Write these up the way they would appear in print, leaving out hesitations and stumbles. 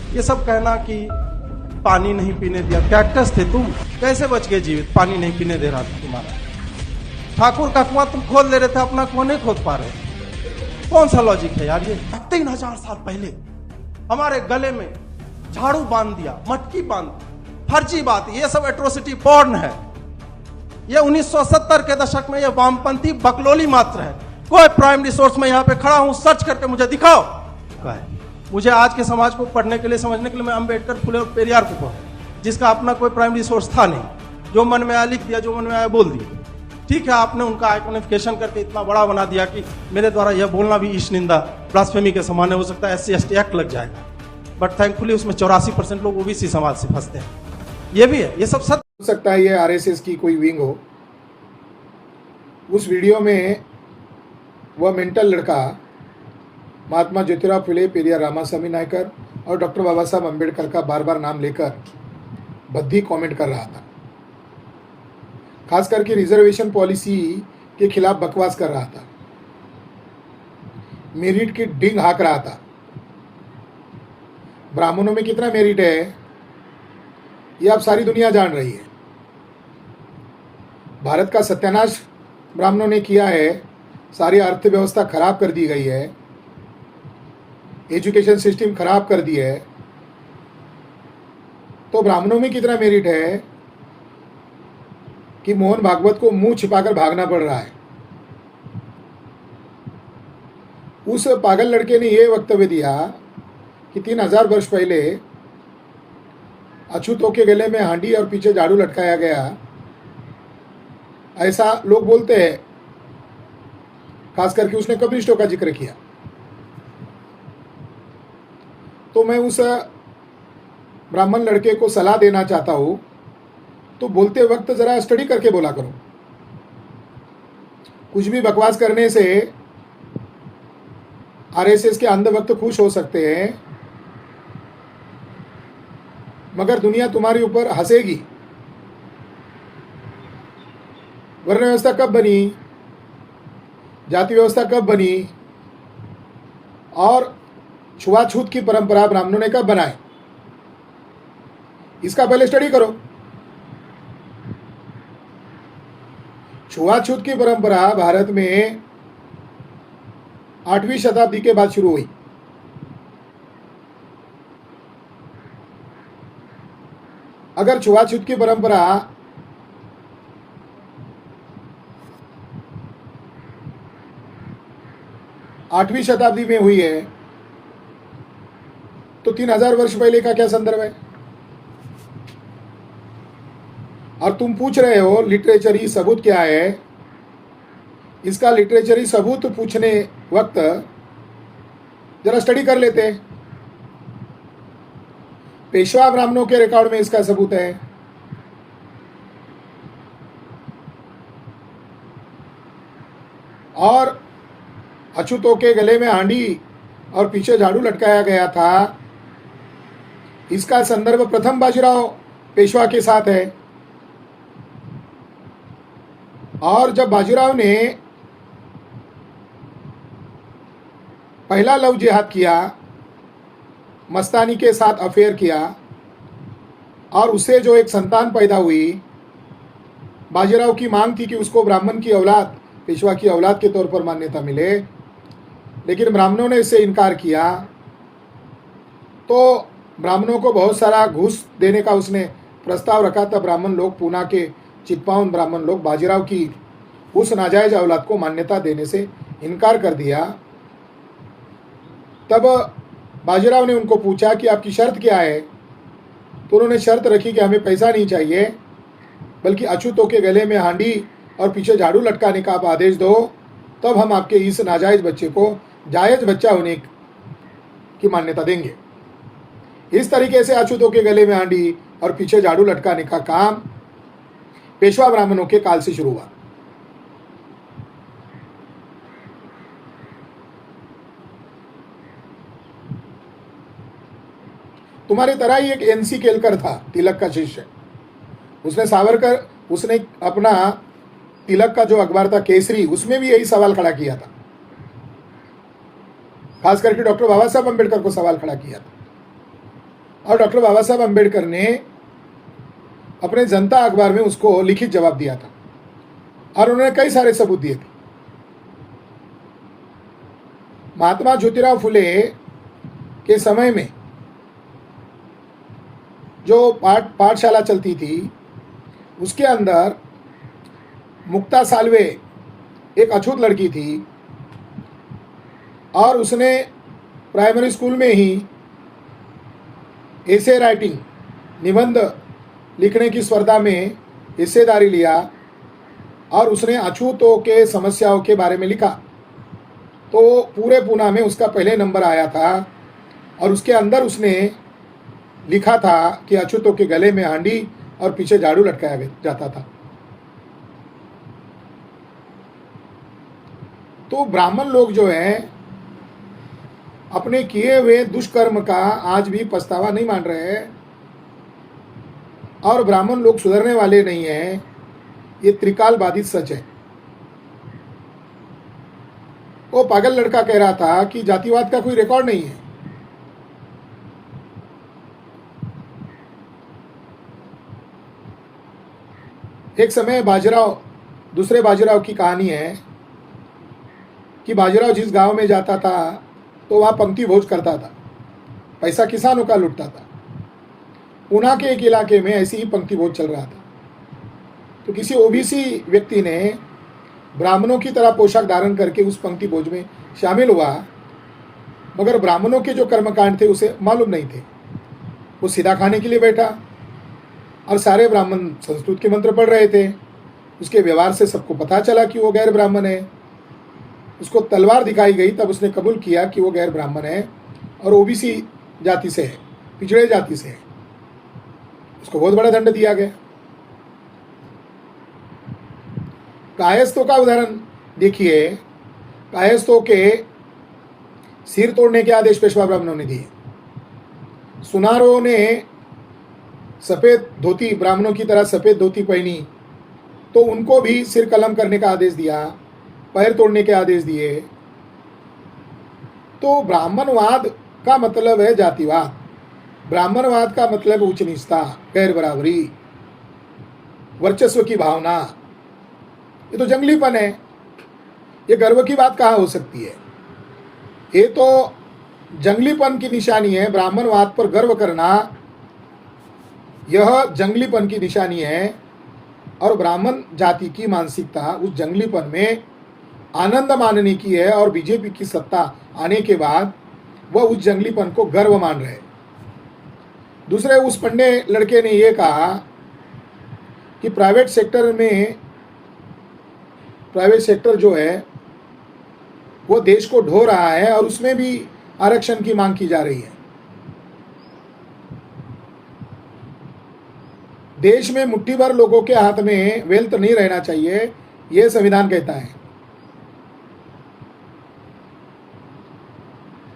ये सब कहना कि पानी नहीं पीने दिया, कैक्टस थे तुम, कैसे बच गए जीवित? पानी नहीं पीने दे रहा था तुम्हारा। ठाकुर का कुआं तुम खोद ले रहे थे, अपना कुआं नहीं खोद पा रहे। कौन सा लॉजिक है यार ये? 3000 साल पहले हमारे गले में झाड़ू बांध दिया, मटकी बांध दी, फर्जी बात। ये सब एट्रोसिटी पॉर्न है। ये 1970 के दशक में ये वामपंथी बकलोली मात्र है। कोई प्राइमरी सोर्स में यहाँ पे खड़ा हूं, सर्च करके मुझे दिखाओ। मुझे आज के समाज को पढ़ने के लिए, समझने के लिए मैं अम्बेडकर, फुले और पेरियार को पढ़ा, जिसका अपना कोई प्राइमरी सोर्स था नहीं। जो मन में आया लिख दिया, जो मन में आया बोल दिया। ठीक है, आपने उनका आइकॉनिफिकेशन करके इतना बड़ा बना दिया कि मेरे द्वारा यह बोलना भी ईश निंदा, ब्लास्फेमी के समान हो सकता है, SC/ST एक्ट लग जाएगा। बट थैंकफुली उसमें 84% लोग ओबीसी समाज से फंसते हैं। ये भी है, ये सब सत्य हो सकता है ये RSS की कोई विंग हो। उस वीडियो में वह मेंटल लड़का महात्मा ज्योतिराव फुले, पेरियार रामास्वामी नायकर और डॉक्टर बाबा साहब अम्बेडकर का बार बार नाम लेकर भद्दी कमेंट कर रहा था। खास करके रिजर्वेशन पॉलिसी के खिलाफ बकवास कर रहा था, मेरिट की डिंग हाँक रहा था। ब्राह्मणों में कितना मेरिट है ये अब सारी दुनिया जान रही है। भारत का सत्यानाश ब्राह्मणों ने किया है, सारी अर्थव्यवस्था खराब कर दी गई है, एजुकेशन सिस्टम खराब कर दी है। तो ब्राह्मणों में कितना मेरिट है कि मोहन भागवत को मुंह छिपाकर भागना पड़ रहा है। उस पागल लड़के ने यह वक्तव्य दिया कि 3000 वर्ष पहले अछूतों के गले में हांडी और पीछे झाड़ू लटकाया गया, ऐसा लोग बोलते हैं। खास करके उसने कम्युनिस्टों का जिक्र किया। तो मैं उस ब्राह्मण लड़के को सलाह देना चाहता हूं, तो बोलते वक्त जरा स्टडी करके बोला करो। कुछ भी बकवास करने से RSS के अंध वक्त खुश हो सकते हैं, मगर दुनिया तुम्हारे ऊपर हंसेगी। वर्ण व्यवस्था कब बनी, जाति व्यवस्था कब बनी, और छुआछूत की परंपरा ब्राह्मणों ने कब बनाई, इसका पहले स्टडी करो। छुआछूत की परंपरा भारत में 8वीं शताब्दी के बाद शुरू हुई। अगर छुआछूत की परंपरा 8वीं शताब्दी में हुई है, तो 3000 वर्ष पहले का क्या संदर्भ है? और तुम पूछ रहे हो लिटरेचरी सबूत क्या है। इसका लिटरेचरी सबूत पूछने वक्त जरा स्टडी कर लेते हैं। पेशवा ब्राह्मणों के रिकॉर्ड में इसका सबूत है। और अछूतों के गले में हांडी और पीछे झाड़ू लटकाया गया था, इसका संदर्भ प्रथम बाजीराव पेशवा के साथ है। और जब बाजीराव ने पहला लव जिहाद किया, मस्तानी के साथ अफेयर किया, और उससे जो एक संतान पैदा हुई, बाजीराव की मांग थी कि उसको ब्राह्मण की औलाद, पेशवा की औलाद के तौर पर मान्यता मिले, लेकिन ब्राह्मणों ने इससे इनकार किया। तो ब्राह्मणों को बहुत सारा घूस देने का उसने प्रस्ताव रखा था। ब्राह्मण लोग, पूना के चित्पावन ब्राह्मण लोग बाजीराव की उस नाजायज औलाद को मान्यता देने से इनकार कर दिया। तब बाजीराव ने उनको पूछा कि आपकी शर्त क्या है? तो उन्होंने शर्त रखी कि हमें पैसा नहीं चाहिए, बल्कि अछूतों के गले में हांडी और पीछे झाड़ू लटकाने का आप आदेश दो, तब हम आपके इस नाजायज बच्चे को जायज बच्चा होने की मान्यता देंगे। इस तरीके से अछूतों के गले में हांडी और पीछे झाड़ू लटकाने का काम पेशवा ब्राह्मणों के काल से शुरू हुआ। तुम्हारी तरह ही एक NC केलकर था, तिलक का शिष्य। उसने अपना तिलक का जो अखबार था केसरी, उसमें भी यही सवाल खड़ा किया था। खास करके डॉक्टर बाबा साहब अम्बेडकर को सवाल खड़ा किया था। और डॉक्टर बाबा साहब अम्बेडकर ने अपने जनता अखबार में उसको लिखित जवाब दिया था और उन्होंने कई सारे सबूत दिए थे। महात्मा ज्योतिराव फुले के समय में जो पाठशाला चलती थी उसके अंदर मुक्ता सालवे एक अछूत लड़की थी और उसने प्राइमरी स्कूल में ही एसे राइटिंग निबंध लिखने की स्पर्धा में हिस्सेदारी लिया और उसने अछूतों के समस्याओं के बारे में लिखा। तो पूरे पूना में उसका पहले नंबर आया था और उसके अंदर उसने लिखा था कि अछूतों के गले में हांडी और पीछे झाड़ू लटकाया जाता था। तो ब्राह्मण लोग जो हैं अपने किए हुए दुष्कर्म का आज भी पछतावा नहीं मान रहे हैं और ब्राह्मण लोग सुधरने वाले नहीं हैं। ये त्रिकाल बाधित सच है। वो पागल लड़का कह रहा था कि जातिवाद का कोई रिकॉर्ड नहीं है। एक समय बाजीराव, दूसरे बाजीराव की कहानी है कि बाजीराव जिस गांव में जाता था तो वहाँ पंक्ति भोज करता था, पैसा किसानों का लुटता था। पूना के एक इलाके में ऐसी ही पंक्ति भोज चल रहा था। तो किसी ओबीसी व्यक्ति ने ब्राह्मणों की तरह पोशाक धारण करके उस पंक्ति भोज में शामिल हुआ, मगर ब्राह्मणों के जो कर्मकांड थे उसे मालूम नहीं थे। वो सीधा खाने के लिए बैठा और सारे ब्राह्मण संस्कृत के मंत्र पढ़ रहे थे। उसके व्यवहार से सबको पता चला कि वो गैर ब्राह्मण है। उसको तलवार दिखाई गई, तब उसने कबूल किया कि वो गैर ब्राह्मण है और ओबीसी जाति से है, पिछड़े जाति से है। उसको बहुत बड़ा दंड दिया गया। कायस्थों का उदाहरण देखिए। कायस्थों के सिर तोड़ने के आदेश पेशवा ब्राह्मणों ने दिए। सुनारों ने सफ़ेद धोती, ब्राह्मणों की तरह सफ़ेद धोती पहनी तो उनको भी सिर कलम करने का आदेश दिया, पैर तोड़ने के आदेश दिए। तो ब्राह्मणवाद का मतलब है जातिवाद। ब्राह्मणवाद का मतलब उच्च नीचता, गैर बराबरी, वर्चस्व की भावना। ये तो जंगलीपन है। ये गर्व की बात कहाँ हो सकती है? ये तो जंगलीपन की निशानी है। ब्राह्मणवाद पर गर्व करना यह जंगलीपन की निशानी है और ब्राह्मण जाति की मानसिकता उस जंगलीपन में आनंद मानने की है और बीजेपी की सत्ता आने के बाद वह उस जंगलीपन को गर्व मान रहे। दूसरे, उस पंडे लड़के ने यह कहा कि प्राइवेट सेक्टर जो है वो देश को ढो रहा है और उसमें भी आरक्षण की मांग की जा रही है। देश में मुट्ठी भर लोगों के हाथ में वेल्थ नहीं रहना चाहिए, यह संविधान कहता है।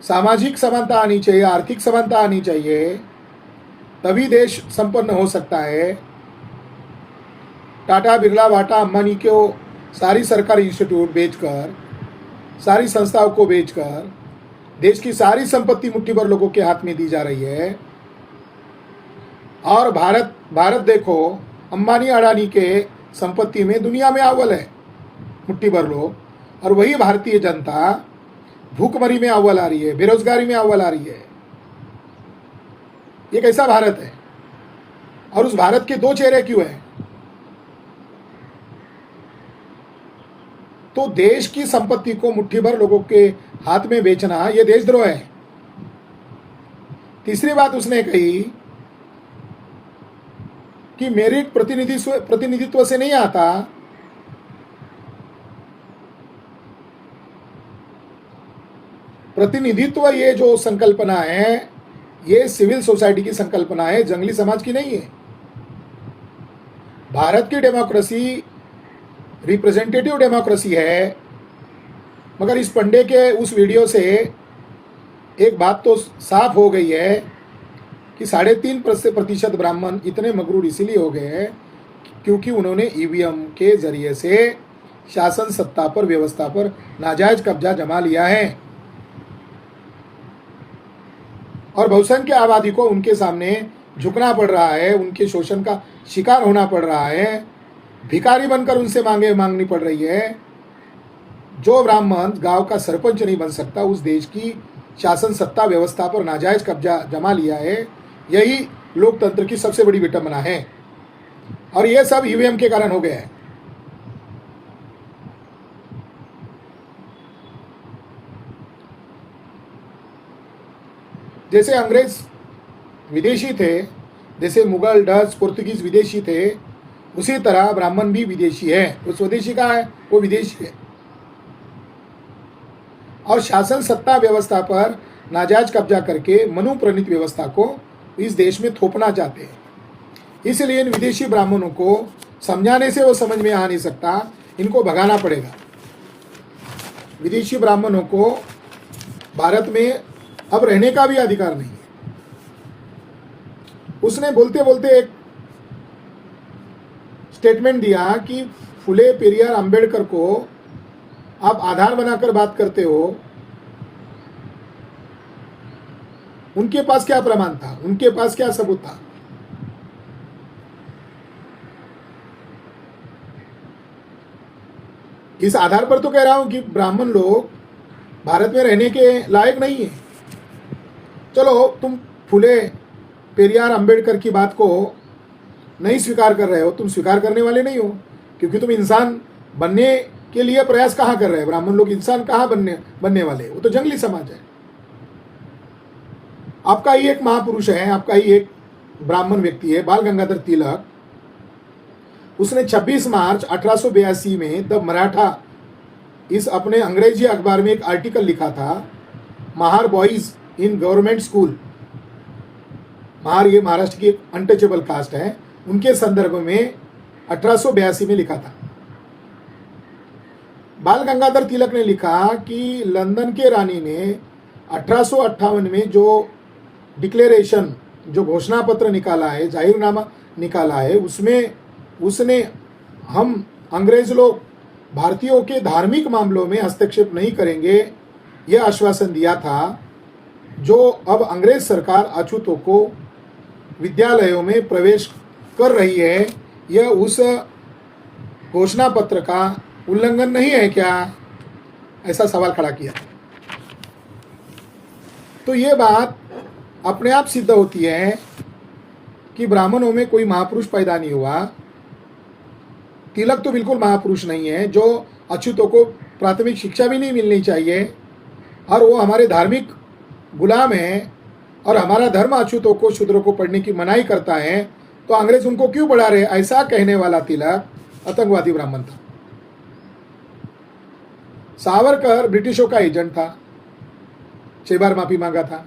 सामाजिक समानता आनी चाहिए, आर्थिक समानता आनी चाहिए, तभी देश संपन्न हो सकता है। टाटा, बिरला, बाटा, अंबानी को सारी सरकारी इंस्टीट्यूट बेचकर, सारी संस्थाओं को बेचकर देश की सारी संपत्ति मुट्ठी भर लोगों के हाथ में दी जा रही है। और भारत देखो, अंबानी अडानी के संपत्ति में दुनिया में अव्वल है मुट्ठी भर लोग, और वही भारतीय जनता भूखमरी में अव्वल आ रही है, बेरोजगारी में अव्वल आ रही है। ये कैसा भारत है? और उस भारत के दो चेहरे क्यों हैं? तो देश की संपत्ति को मुट्ठी भर लोगों के हाथ में बेचना यह देशद्रोह है। तीसरी बात उसने कही कि मेरिट प्रतिनिधित्व से नहीं आता। प्रतिनिधित्व ये जो संकल्पना है ये सिविल सोसाइटी की संकल्पना है, जंगली समाज की नहीं है। भारत की डेमोक्रेसी रिप्रेजेंटेटिव डेमोक्रेसी है। मगर इस पंडे के उस वीडियो से एक बात तो साफ हो गई है कि 3.5% ब्राह्मण इतने मगरूर इसीलिए हो गए हैं क्योंकि उन्होंने ईवीएम के जरिए से शासन सत्ता पर, व्यवस्था पर नाजायज कब्जा जमा लिया है। और बहुसंख्य आबादी को उनके सामने झुकना पड़ रहा है, उनके शोषण का शिकार होना पड़ रहा है, भिखारी बनकर उनसे मांगनी पड़ रही है। जो ब्राह्मण गांव का सरपंच नहीं बन सकता, उस देश की शासन सत्ता व्यवस्था पर नाजायज कब्जा जमा लिया है, यही लोकतंत्र की सबसे बड़ी विडंबना है। और यह सब ईवीएम के कारण हो गया है। जैसे अंग्रेज विदेशी थे, जैसे मुगल, डच, पुर्तगीज विदेशी थे, उसी तरह ब्राह्मण भी विदेशी है। वो स्वदेशी का है, वो विदेशी है। और शासन सत्ता व्यवस्था पर नाजायज कब्जा करके मनु प्रणीत व्यवस्था को इस देश में थोपना चाहते हैं। इसलिए इन विदेशी ब्राह्मणों को समझाने से वो समझ में आ नहीं सकता, इनको भगाना पड़ेगा। विदेशी ब्राह्मणों को भारत में अब रहने का भी अधिकार नहीं है। उसने बोलते बोलते एक स्टेटमेंट दिया कि फुले पेरियार अंबेडकर को आप आधार बनाकर बात करते हो। उनके पास क्या प्रमाण था, उनके पास क्या सबूत था? इस आधार पर तो कह रहा हूं कि ब्राह्मण लोग भारत में रहने के लायक नहीं है। चलो, तुम फुले पेरियार अंबेडकर की बात को नहीं स्वीकार कर रहे हो, तुम स्वीकार करने वाले नहीं हो, क्योंकि तुम इंसान बनने के लिए प्रयास कहाँ कर रहे हैं? ब्राह्मण लोग इंसान कहाँ बनने वाले? वो तो जंगली समाज है। आपका ही एक महापुरुष है, आपका ही एक ब्राह्मण व्यक्ति है, बाल गंगाधर तिलक। उसने 26 मार्च 1882 में द मराठा, इस अपने अंग्रेजी अखबार में एक आर्टिकल लिखा था, Mahar boys in government school. Mahar ये महाराष्ट्र की एक अनटचेबल कास्ट है, उनके संदर्भ में 1882 में लिखा था। बाल गंगाधर तिलक ने लिखा कि लंदन के रानी ने 1858 में जो डिक्लेरेशन, जो घोषणा पत्र निकाला है, जाहिरनामा निकाला है, उसमें उसने हम अंग्रेज लोग भारतीयों के धार्मिक मामलों में हस्तक्षेप नहीं करेंगे, यह आश्वासन दिया था। जो अब अंग्रेज सरकार अछूतों को विद्यालयों में प्रवेश कर रही है, यह उस घोषणा पत्र का उल्लंघन नहीं है क्या? ऐसा सवाल खड़ा किया। तो ये बात अपने आप सिद्ध होती है कि ब्राह्मणों में कोई महापुरुष पैदा नहीं हुआ। तिलक तो बिल्कुल महापुरुष नहीं है, जो अछूतों को प्राथमिक शिक्षा भी नहीं मिलनी चाहिए, और वो हमारे धार्मिक गुलाम हैं, और हमारा धर्म अछूतों को, शूद्रों को पढ़ने की मनाही करता है, तो अंग्रेज उनको क्यों पढ़ा रहे? ऐसा कहने वाला तिलक आतंकवादी ब्राह्मण था। सावरकर ब्रिटिशों का एजेंट था, 6 बार माफी मांगा था।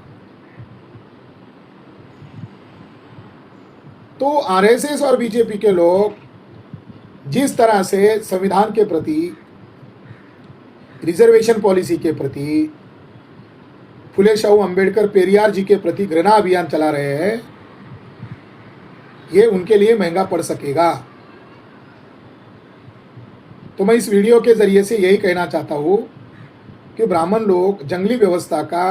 तो आरएसएस और बीजेपी के लोग जिस तरह से संविधान के प्रति, रिजर्वेशन पॉलिसी के प्रति, फुले शाहू अंबेडकर, पेरियार जी के प्रति घृणा अभियान चला रहे हैं, ये उनके लिए महंगा पड़ सकेगा। तो मैं इस वीडियो के जरिए से यही कहना चाहता हूँ कि ब्राह्मण लोग जंगली व्यवस्था का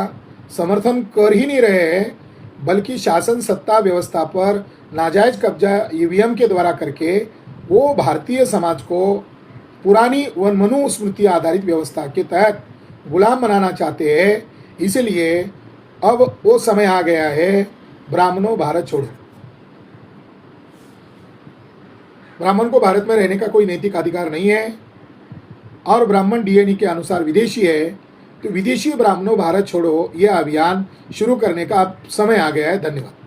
समर्थन कर ही नहीं रहे हैं, बल्कि शासन सत्ता व्यवस्था पर नाजायज कब्जा ईवीएम के द्वारा करके वो भारतीय समाज को पुरानी व मनुस्मृति आधारित व्यवस्था के तहत गुलाम बनाना चाहते हैं। इसलिए अब वो समय आ गया है, ब्राह्मणों भारत छोड़ो। ब्राह्मण को भारत में रहने का कोई नैतिक अधिकार नहीं है, और ब्राह्मण डीएनए के अनुसार विदेशी है, तो विदेशी ब्राह्मणों भारत छोड़ो यह अभियान शुरू करने का अब समय आ गया है। धन्यवाद।